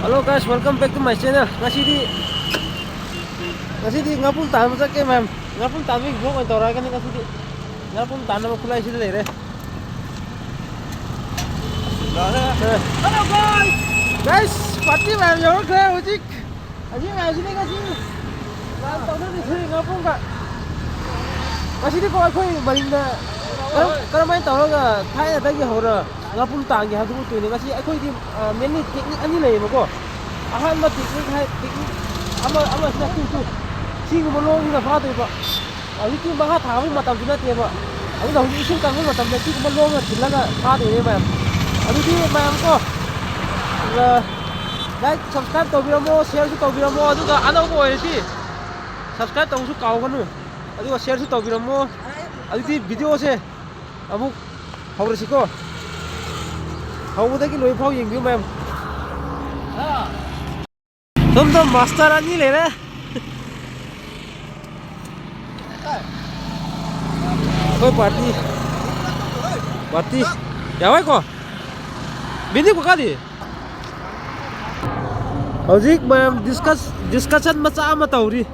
Hello guys, welcome back to my channel. Ngasih di ngapun tahan macam ke ma'am. Ngapun tahan ni vlog itu orang kan ngasih di ngapun tahan nama kulai sih deh. Hello guys. Guys, party ma'am jauh ke ujik. Aji ma'am sini ngasih. Ma'am tahu ni sini ngapun kak. Ngasih di kau balik dah. Kalau main tahu ke, Thai ada lagi horor. Ngapun tahan ke hatu tu ni ngasih aku di mainly teknik ani lagi mako. Ahan mah teknik hai teknik. Ama sih tu. Sing belum ni apa tu pak. Awi tu bahasa tahu macam tu nanti pak. Awi dah isu kan macam tu sing belum ni tidak nak tahu ni ma'am. Awi di ma'am ko. Like subscribe tahu biramo, share tu tahu biramo. Aduh kan anak ko ini. Subscribe tahu tu kau kan tu. Aduh share tu tahu biramo. Aduh di video se. Amu hawur sih ko. Hawur dah kilo ipau yang biu ma'am. तुम तो master नहीं ले रहे कोई party क्या हुआ को बिंदी को क्या दी हौजिक मैम डिस्कशन मचा मत हो रही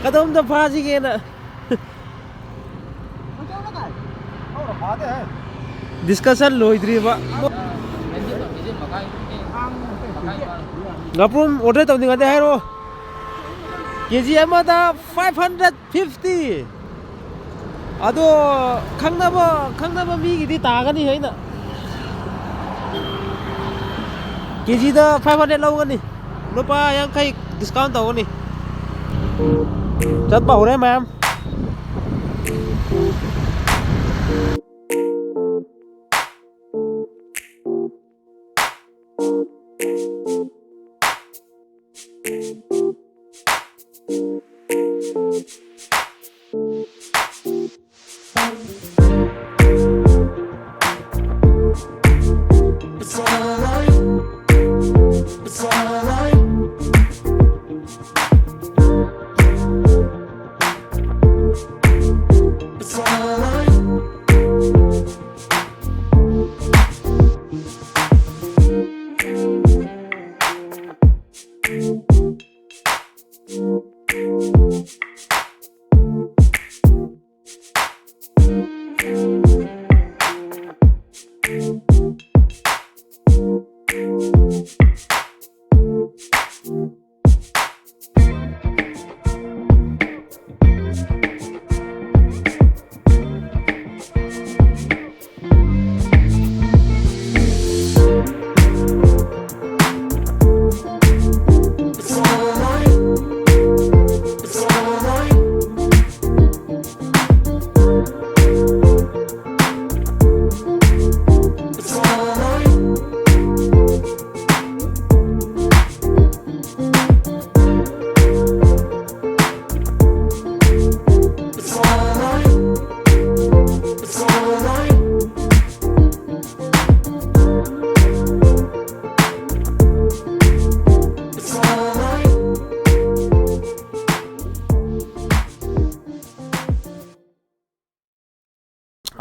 कदम तो फाजी के ना डिस्कशन लो इधर बा Ngapun order tahu dengan dia hero. KG amada 550. Aduh, kang nama mi gini tagan ni hai na. KG dah 500 lau kan ni. Lupa yang kai discount tahu ni. Cat bau deh ma'am.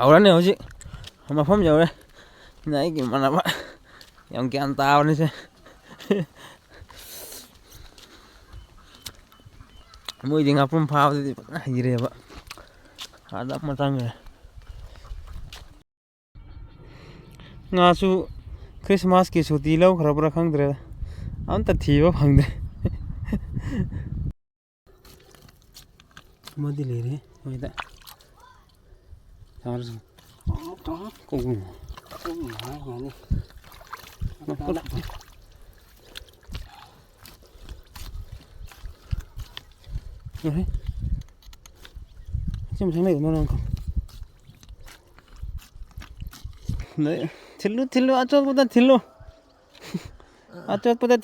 Orang ni hujik, sama faham jauh deh. Naik gimana pak? Yang kian tahu ni sih. Mau jadi ngapun pau tu, hiri pak. Ada macam ni. Ngasu Christmas ki cuti lau kerap rakang deh. Anta thiwa phang deh. Mau dilere, mau ida. Harus kung ini macam mana mana kau nih thilu acok pada thilu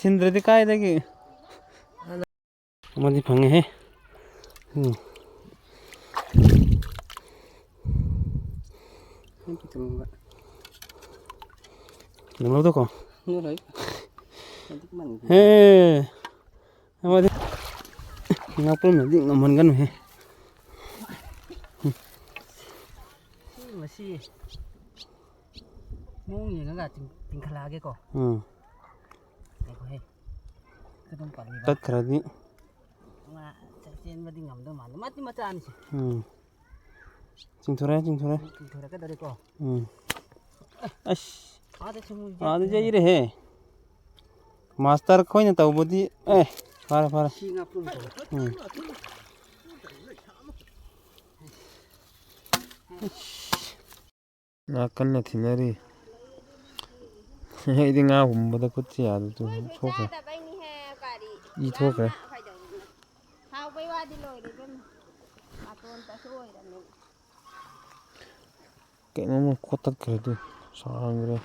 thindra di kai lagi mandi pange he Nama tu kau? Hei, apa tu? Ngapun nanti ngaman kan he? Masih, mau ni kan tinggal lagi kau? Aku he, ꯇꯠꯈ꯭ꯔꯗꯤ ꯆꯦꯟꯕꯗꯤ ꯉꯝꯗꯧ ꯃꯥꯜꯂꯦ ꯃꯇꯤ ꯃꯆꯥꯅꯤꯁꯦ ꯆꯤꯡꯊꯣꯔꯛꯀꯗꯧꯔꯦꯀꯣ ꯑꯁ ꯑꯥꯗ ꯌꯩꯔꯦꯍꯦ master ꯈꯣꯏꯅ ꯇꯧꯕꯗꯤ ꯐꯔꯦ ꯉꯥ ꯀꯟꯅ ꯊꯤꯟꯅꯔꯤ ꯑꯩꯗꯤ ꯉꯥ ꯍꯨꯝꯕꯗ ꯈꯨꯠꯁꯤ ꯌꯥꯗꯕꯗꯨ ꯁꯣꯛꯈ꯭ꯔꯦ ꯏ ꯊꯣꯛꯈ꯭ꯔꯦ ꯀꯩꯅꯣꯝꯃ ꯈꯣꯠꯇꯠꯈ꯭ꯔꯦ ꯁꯥꯡꯈ꯭ꯔꯦ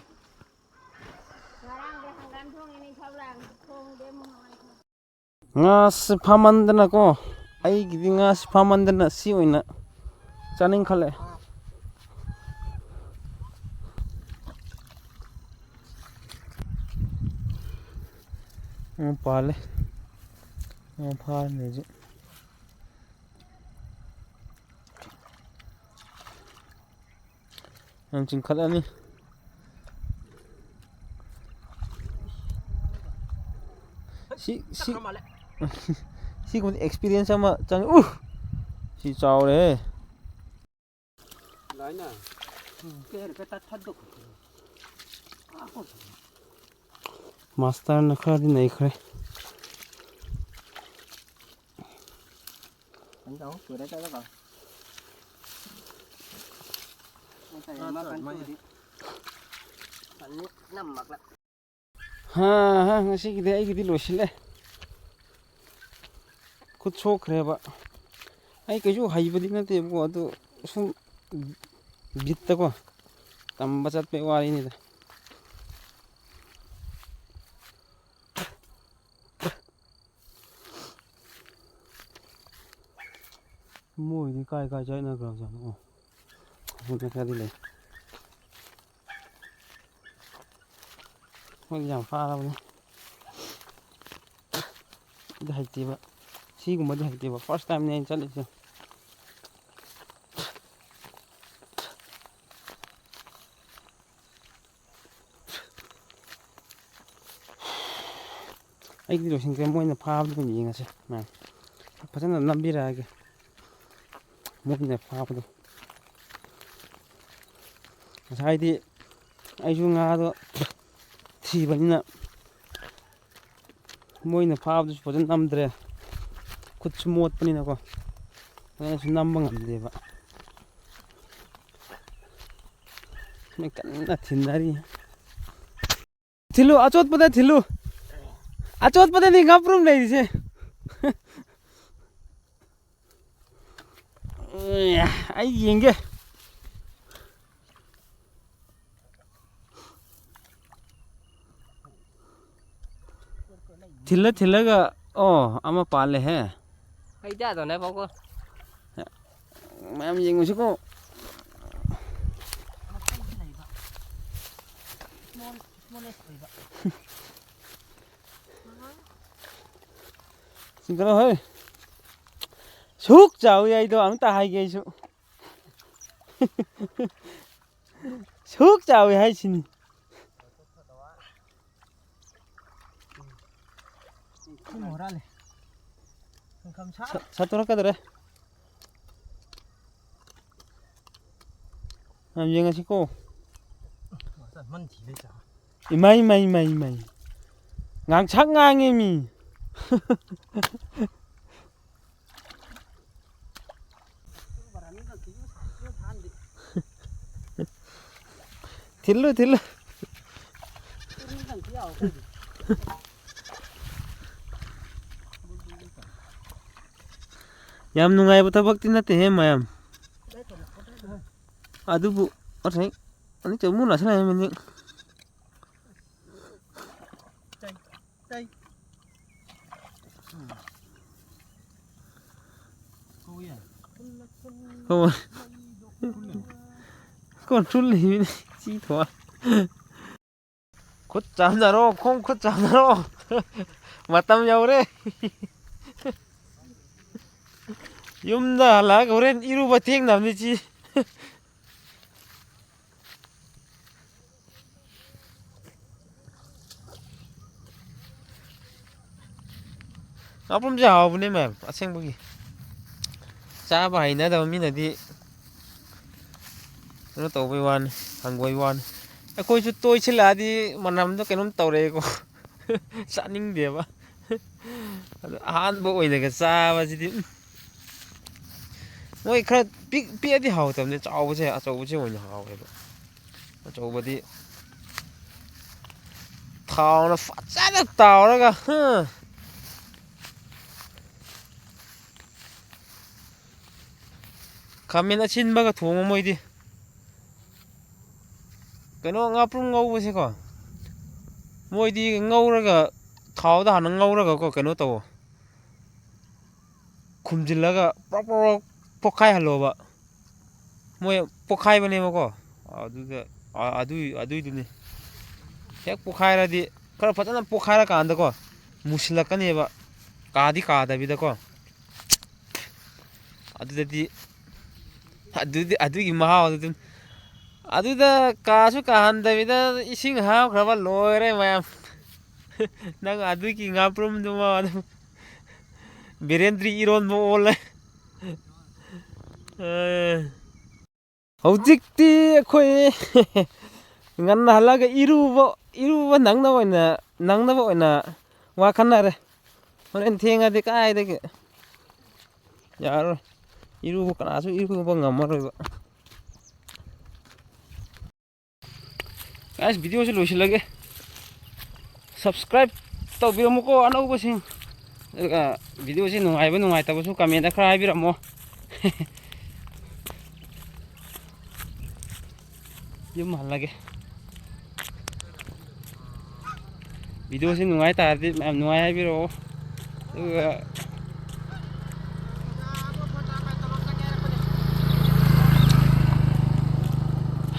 ꯉꯥꯁꯤ ꯐꯥꯃꯟꯗꯅꯀꯣ ꯑꯩꯒꯤꯗꯤ ꯉꯥꯁꯤ ꯐꯥꯃꯟꯗꯅ ꯁꯤ ꯑꯣꯏꯅ ꯆꯥꯅꯤꯡꯈꯠꯂꯦ ꯄꯥꯜꯂꯦ ꯐꯥꯔꯅꯤ ꯍꯧꯖꯤꯛ ꯌꯥꯝ ꯆꯤꯡꯈꯠꯂꯅꯤ ꯁꯤꯒꯨꯝꯕ ꯑꯦꯛꯁꯄꯤꯔꯤꯌꯦꯟꯁ ꯑꯃ ꯆꯪꯉꯤ ꯁꯤ ꯆꯥꯎꯔꯦ ꯃꯥꯁꯇꯔꯅ ꯈꯔꯗꯤ ꯅꯩꯈ꯭ꯔꯦ ꯉꯁꯤꯒꯤꯗꯤ ꯑꯩꯒꯤꯗꯤ ꯂꯣꯏꯁꯤꯜꯂꯦ ꯈꯨꯠ ꯁꯣꯛꯈ꯭ꯔꯦꯕ ꯑꯩ ꯀꯩꯁꯨ ꯍꯩꯕꯗꯤ ꯅꯠꯇꯦꯕꯀꯣ ꯑꯗꯨ ꯁꯨꯝ ꯕꯤꯠꯇꯀꯣ ꯇꯝꯕ ꯆꯠꯄꯩ ꯋꯥꯔꯤꯅꯤꯗ ꯃꯣꯏꯗꯤ ꯀꯥꯏ ꯆꯠꯅꯈ꯭ꯔꯕꯖꯥꯠꯅꯣ ꯍꯧꯖꯤꯛ ꯈꯔꯗꯤ ꯂꯩ ꯃꯣꯏꯗꯤ ꯌꯥꯝ ꯐꯥꯔꯕꯅꯤ ꯑꯗꯨ ꯍꯩꯇꯦꯕ ꯁꯤꯒꯨꯝꯕꯗꯤ ꯍꯩꯇꯦꯕ ꯐꯥꯔꯁ ꯇꯥꯏꯝꯅꯦ ꯑꯩꯅ ꯆꯠꯂꯤꯁꯦ ꯑꯩꯒꯤ ꯂꯣꯏꯁꯤꯟꯈ꯭ꯔꯦ ꯃꯣꯏꯅ ꯐꯥꯕꯗꯨ ꯑꯗꯨꯝ ꯌꯦꯡꯉꯁꯦ ꯐꯖꯅ ꯅꯝꯕꯤꯔꯛꯑꯒꯦ ꯃꯣꯏꯅ ꯐꯥꯕꯗꯣ ꯉꯁꯥꯏꯗꯤ ꯑꯩꯁꯨ ꯉꯥꯗꯣ ꯊꯤꯕꯅꯤꯅ ꯃꯣꯏꯅ ꯐꯥꯕꯗꯨꯁꯨ ꯐꯖꯅ ꯅꯝꯗ꯭ꯔꯦ ꯈꯨꯠꯁꯨ ꯃꯣꯠꯄꯅꯤꯅꯀꯣ ꯐꯖꯅꯁꯨ ꯅꯝꯕ ꯉꯝꯗꯦꯕ ꯀꯟꯅ ꯊꯤꯟꯅꯔꯤ ꯊꯤꯜꯂꯨ ꯑꯆꯣꯠꯄꯗ ꯊꯤꯜꯂꯨ ꯑꯆꯣꯠꯄꯗꯅꯤ ꯉꯥꯄ꯭ꯔꯨꯝ ꯂꯩꯔꯤꯁꯦ ꯑꯩ ꯌꯦꯡꯒꯦ ꯊꯤꯜꯂꯒ ꯑꯃ ꯄꯥꯜꯂꯦꯍꯦ ꯃꯌꯥꯝ ꯌꯦꯡꯉꯨꯁꯤꯀꯣ ꯆꯤꯡꯈꯠꯂꯣ ꯁꯨꯛ ꯆꯥꯎꯏ ꯑꯩꯗꯣ ꯑꯝꯇ ꯍꯥꯏꯒꯦ ꯑꯩꯁꯨ ꯁꯨꯛ ꯆꯥꯎꯏ ꯍꯥꯏꯁꯤꯅꯤ ꯁꯠꯇꯣꯔꯛꯀꯗꯧꯔꯦ ꯌꯥꯝ ꯌꯦꯡꯉꯁꯤꯀꯣ ꯏꯃꯥꯏ ꯉꯥꯡꯁꯪ ꯉꯥꯡꯉꯦ ꯃꯤ ꯊꯤꯜꯂꯨ ꯌꯥꯝ ꯅꯨꯡꯉꯥꯏꯕ ꯊꯕꯛꯇꯤ ꯅꯠꯇꯦꯍꯦ ꯃꯌꯥꯝ ꯑꯗꯨꯕꯨ ꯑꯁꯥꯏ ꯑꯅꯤ ꯆꯃꯨ ꯂꯥꯁꯤꯜꯂꯛꯏ ꯀꯣꯟꯇ꯭ꯔꯣꯜ ꯂꯩꯕꯅꯤ ꯆꯤ ꯊꯣꯛ ꯈꯨꯠ ꯆꯥꯝꯊꯔꯣ ꯈꯣꯡ ꯈꯨꯠ ꯆꯥꯝꯊꯔꯣ ꯃꯇꯝ ꯌꯧꯔꯦ ꯌꯨꯝꯗ ꯍꯜꯂꯛꯑꯒ ꯍꯣꯔꯦꯟ ꯏꯔꯨꯕ ꯊꯦꯡꯅꯕꯅꯤ ꯆꯤ ꯉꯥꯄ꯭ꯔꯨꯝꯁꯦ ꯍꯥꯎꯕꯅꯦ ꯃꯌꯥꯝ ꯑꯁꯦꯡꯕꯒꯤ ꯆꯥꯕ ꯍꯩꯅꯗꯕ ꯃꯤꯅꯗꯤ ꯀꯩꯅꯣ ꯇꯧꯕꯩ ꯋꯥꯅꯤ ꯍꯪꯒꯣꯏꯕꯩ ꯋꯥꯅꯤ ꯑꯩꯈꯣꯏꯁꯨ ꯇꯣꯏꯁꯤꯜꯂꯛꯑꯗꯤ ꯃꯅꯝꯗꯣ ꯀꯩꯅꯣꯝ ꯇꯧꯔꯛꯑꯦꯀꯣ ꯆꯥꯅꯤꯡꯗꯦꯕ ꯑꯗꯣ ꯑꯍꯥꯟꯕ ꯑꯣꯏꯅꯒ ꯆꯥꯕꯁꯤꯗꯤ ꯃꯣꯏ ꯈꯔ ꯄꯤꯛꯑꯗꯤ ꯍꯥꯎꯇꯕꯅꯦ ꯆꯥꯎꯕꯁꯦ ꯑꯆꯧꯕꯁꯦ ꯑꯣꯏꯅ ꯍꯥꯎꯋꯦꯕ ꯑꯆꯧꯕꯗꯤ ꯊꯥꯎꯅ ꯐꯖꯅ ꯇꯥꯎꯔꯒ ꯈꯥꯃꯦꯟ ꯑꯁꯤꯟꯕꯒ ꯊꯣꯡꯉꯣ ꯃꯣꯏꯗꯤ ꯀꯩꯅꯣ ꯉꯥꯄ꯭ꯔꯨꯝ ꯉꯧꯕꯁꯦꯀꯣ ꯃꯣꯏꯗꯤ ꯉꯧꯔꯒ ꯊꯥꯎꯗ ꯍꯥꯟꯅ ꯉꯧꯔꯒꯀꯣ ꯀꯩꯅꯣ ꯇꯧꯋꯣ ꯈꯨꯝꯖꯤꯜꯂꯒ ꯄ꯭ꯔꯣꯛ ꯄ꯭ꯔꯣꯛ ꯄꯣꯛꯈꯥꯏꯍꯜꯂꯣꯕ ꯃꯣꯏ ꯄꯣꯛꯈꯥꯏꯕꯅꯦꯕꯀꯣ ꯑꯗꯨꯗ ꯑꯗꯨꯏꯗꯨꯅꯤ ꯍꯦꯛ ꯄꯣꯛꯈꯥꯏꯔꯗꯤ ꯈꯔ ꯐꯖꯅ ꯄꯣꯛꯈꯥꯏꯔꯀꯥꯟꯗꯀꯣ ꯃꯨꯁꯤꯜꯂꯛꯀꯅꯦꯕ ꯀꯥꯗꯤ ꯀꯥꯗꯕꯤꯗꯀꯣ ꯑꯗꯨꯗꯗꯤ ꯑꯗꯨꯒꯤ ꯃꯍꯥꯎꯗꯨ ꯑꯗꯨꯗ ꯀꯥꯁꯨ ꯀꯥꯍꯟꯗꯕꯤꯗ ꯏꯁꯤꯡ ꯍꯥꯞꯈ꯭ꯔꯕ ꯂꯣꯏꯔꯦ ꯃꯌꯥꯝ ꯅꯪ ꯑꯗꯨꯒꯤ ꯉꯥꯄ꯭ꯔꯨꯝꯗꯨꯃ ꯑꯗꯨꯝ ꯕꯤꯔꯦꯟꯗ꯭ꯔꯤ ꯏꯔꯣꯟꯕ ꯑꯣꯜꯂꯦ ꯍꯧꯖꯤꯛꯇꯤ ꯑꯩꯈꯣꯏ ꯉꯟꯅ ꯍꯜꯂꯒ ꯏꯔꯨꯕ ꯅꯪꯅꯕ ꯑꯣꯏꯅ ꯋꯥ ꯈꯟꯅꯔꯦ ꯍꯣꯔꯦꯟ ꯊꯦꯡꯉꯗꯤ ꯀꯥꯏꯗꯒꯤ ꯌꯥꯔꯣꯏ ꯀꯅꯥꯁꯨ ꯏꯔꯨꯕ ꯉꯝꯃꯔꯣꯏꯕ ꯒꯥꯏꯁ ꯚꯤꯗꯤꯑꯣꯁꯤ ꯂꯣꯏꯁꯤꯜꯂꯒꯦ ꯁꯕꯁꯀ꯭ꯔꯥꯏꯕ ꯇꯧꯕꯤꯔꯝꯃꯨꯀꯣ ꯑꯅꯧꯕꯁꯤꯡ ꯑꯗꯨꯒ ꯚꯤꯗꯤꯑꯣꯁꯤ ꯅꯨꯡꯉꯥꯏꯕ ꯅꯨꯡꯉꯥꯏꯇꯕꯁꯨ ꯀꯃꯦꯟꯗ ꯈꯔ ꯍꯥꯏꯕꯤꯔꯝꯃꯣ ꯌꯨꯝ ꯍꯜꯂꯒꯦ ꯚꯤꯗꯤꯑꯣꯁꯤ ꯅꯨꯡꯉꯥꯏ ꯇꯥꯔꯗꯤ ꯃꯌꯥꯝ ꯅꯨꯡꯉꯥꯏ ꯍꯥꯏꯕꯤꯔꯛꯑꯣ ꯑꯗꯨꯒ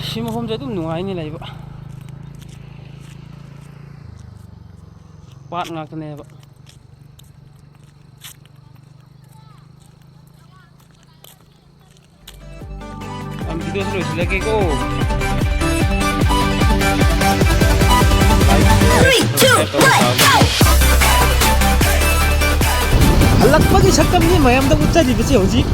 ꯁꯤ ꯃꯐꯝꯁꯦ ꯑꯗꯨꯝ ꯅꯨꯡꯉꯥꯏꯅꯤ ꯂꯩꯕ ꯄꯥꯠ ꯉꯥꯛꯇꯅꯦꯕ ꯚꯤꯗꯤꯑꯣꯁꯤ ꯂꯣꯏꯁꯤꯜꯂꯒꯦꯀꯣ 3, 2, 1, go! ꯍꯜꯂꯛꯄꯒꯤ ꯁꯛꯇꯝꯅꯤ ꯃꯌꯥꯝꯗ ꯎꯠꯆꯔꯤꯕꯁꯤ ꯍꯧꯖꯤꯛ